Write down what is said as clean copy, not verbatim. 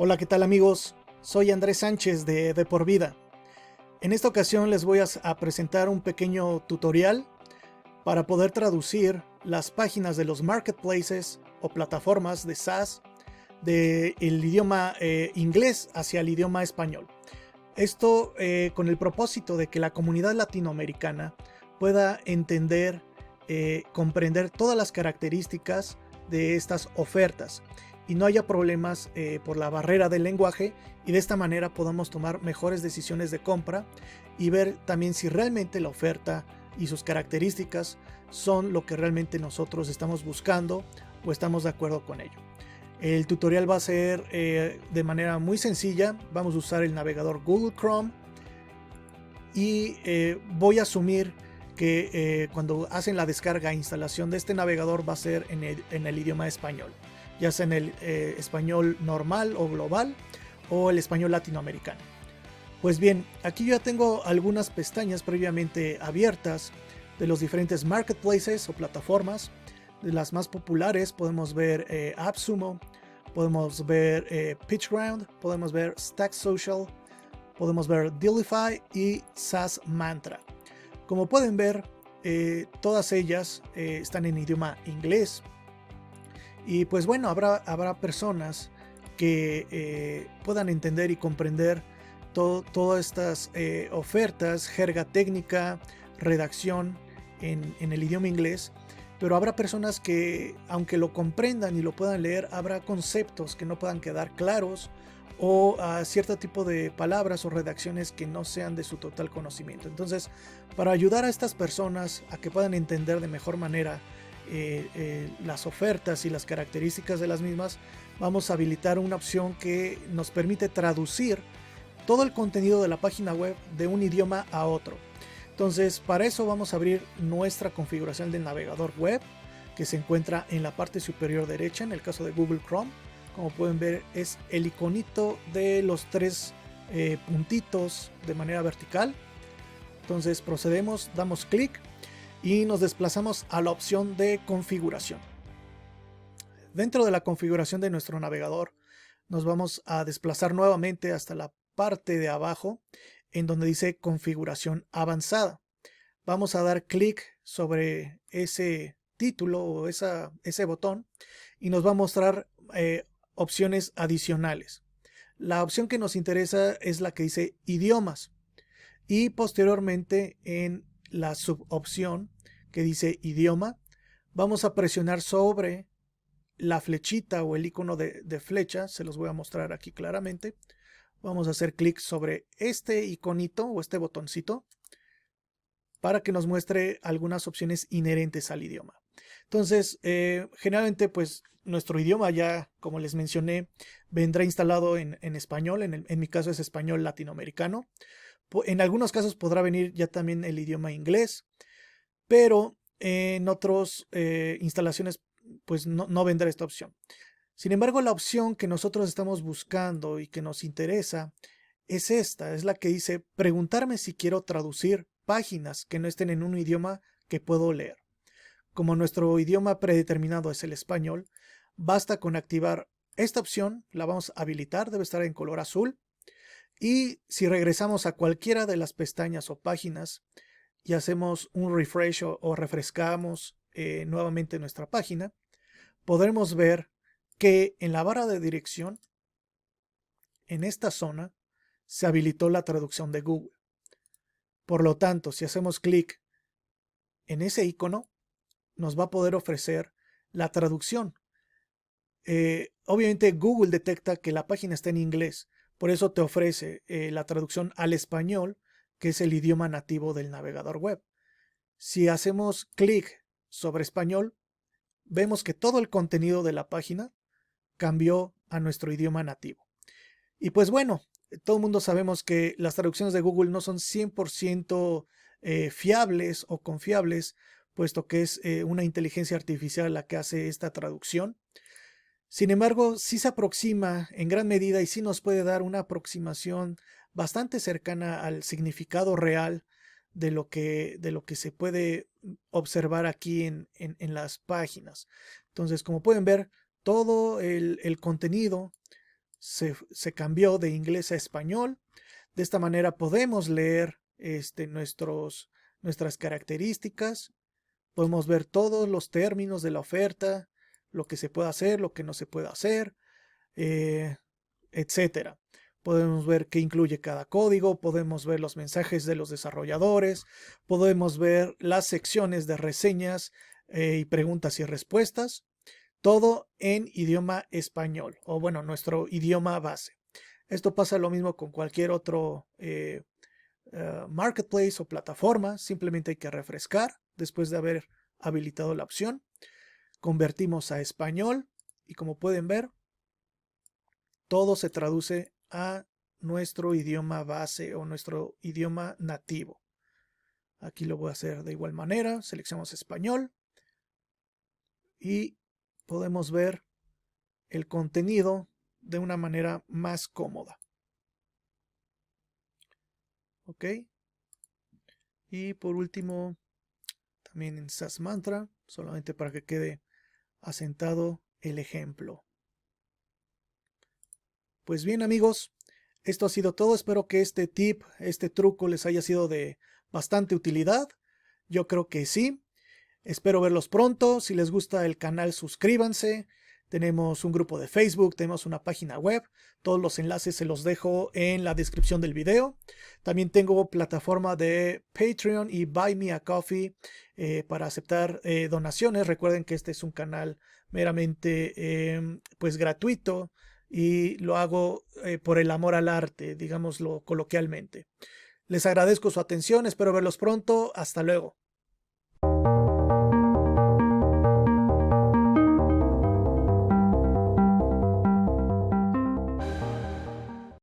Hola, ¿qué tal amigos? Soy Andrés Sánchez de Por Vida. En esta ocasión les voy a presentar un pequeño tutorial para poder traducir las páginas de los marketplaces o plataformas de SaaS del idioma inglés hacia el idioma español. Esto con el propósito de que la comunidad latinoamericana pueda entender, comprender todas las características de estas ofertas y no haya problemas por la barrera del lenguaje, y de esta manera podamos tomar mejores decisiones de compra y ver también si realmente la oferta y sus características son lo que realmente nosotros estamos buscando o estamos de acuerdo con ello. El tutorial va a ser de manera muy sencilla. Vamos a usar el navegador Google Chrome y voy a asumir que cuando hacen la descarga e instalación de este navegador va a ser en el idioma español, ya sea en el español normal o global o el español latinoamericano. Pues bien, aquí yo ya tengo algunas pestañas previamente abiertas de los diferentes marketplaces o plataformas. De las más populares podemos ver AppSumo, podemos ver PitchGround, podemos ver Stack Social, podemos ver Dealify y SaaS Mantra. Como pueden ver, todas ellas están en idioma inglés. Y pues bueno, habrá personas que puedan entender y comprender todas estas ofertas, jerga técnica, redacción en el idioma inglés. Pero habrá personas que, aunque lo comprendan y lo puedan leer, habrá conceptos que no puedan quedar claros o cierto tipo de palabras o redacciones que no sean de su total conocimiento. Entonces, para ayudar a estas personas a que puedan entender de mejor manera las ofertas y las características de las mismas, vamos a habilitar una opción que nos permite traducir todo el contenido de la página web de un idioma a otro. Entonces, para eso vamos a abrir nuestra configuración del navegador web, que se encuentra en la parte superior derecha en el caso de Google Chrome. Como pueden ver, es el iconito de los tres puntitos de manera vertical. Entonces procedemos, damos clic y nos desplazamos a la opción de configuración. Dentro de la configuración de nuestro navegador nos vamos a desplazar nuevamente hasta la parte de abajo en donde dice configuración avanzada. Vamos a dar clic sobre ese título o ese botón y nos va a mostrar opciones adicionales. La opción que nos interesa es la que dice idiomas, y posteriormente en la subopción que dice idioma vamos a presionar sobre la flechita o el icono de flecha. Se los voy a mostrar aquí claramente. Vamos a hacer clic sobre este iconito o este botoncito para que nos muestre algunas opciones inherentes al idioma. Entonces, generalmente pues nuestro idioma ya, como les mencioné, vendrá instalado en español. En mi caso es español latinoamericano. En algunos casos podrá venir ya también el idioma inglés, pero en otras instalaciones pues no vendrá esta opción. Sin embargo, la opción que nosotros estamos buscando y que nos interesa es esta, es la que dice preguntarme si quiero traducir páginas que no estén en un idioma que puedo leer. Como nuestro idioma predeterminado es el español, basta con activar esta opción. La vamos a habilitar, debe estar en color azul. Y si regresamos a cualquiera de las pestañas o páginas y hacemos un refresh o refrescamos nuevamente nuestra página, podremos ver que en la barra de dirección, en esta zona, se habilitó la traducción de Google. Por lo tanto, si hacemos clic en ese icono, nos va a poder ofrecer la traducción. Obviamente Google detecta que la página está en inglés, por eso te ofrece la traducción al español, que es el idioma nativo del navegador web. Si hacemos clic sobre español, vemos que todo el contenido de la página cambió a nuestro idioma nativo. Y pues bueno, todo el mundo sabemos que las traducciones de Google no son 100% fiables o confiables, puesto que es una inteligencia artificial la que hace esta traducción. Sin embargo, sí se aproxima en gran medida y sí nos puede dar una aproximación bastante cercana al significado real de lo que se puede observar aquí en las páginas. Entonces, como pueden ver, todo el contenido se cambió de inglés a español. De esta manera podemos leer nuestras características. Podemos ver todos los términos de la oferta, lo que se puede hacer, lo que no se puede hacer, etcétera. Podemos ver qué incluye cada código, podemos ver los mensajes de los desarrolladores, podemos ver las secciones de reseñas y preguntas y respuestas, todo en idioma español, o bueno, nuestro idioma base. Esto pasa lo mismo con cualquier otro marketplace o plataforma, simplemente hay que refrescar después de haber habilitado la opción. Convertimos a español y como pueden ver, todo se traduce a nuestro idioma base o nuestro idioma nativo. Aquí lo voy a hacer de igual manera. Seleccionamos español y podemos ver el contenido de una manera más cómoda. Ok. Y por último, también en SaaS Mantra, solamente para que quede asentado el ejemplo. Pues bien amigos, esto ha sido todo. Espero que este tip, este truco les haya sido de bastante utilidad. Yo creo que sí. Espero verlos pronto. Si les gusta el canal, suscríbanse. Tenemos un grupo de Facebook, tenemos una página web. Todos los enlaces se los dejo en la descripción del video. También tengo plataforma de Patreon y Buy Me a Coffee para aceptar donaciones. Recuerden que este es un canal meramente pues gratuito y lo hago por el amor al arte, digámoslo coloquialmente. Les agradezco su atención, espero verlos pronto. Hasta luego.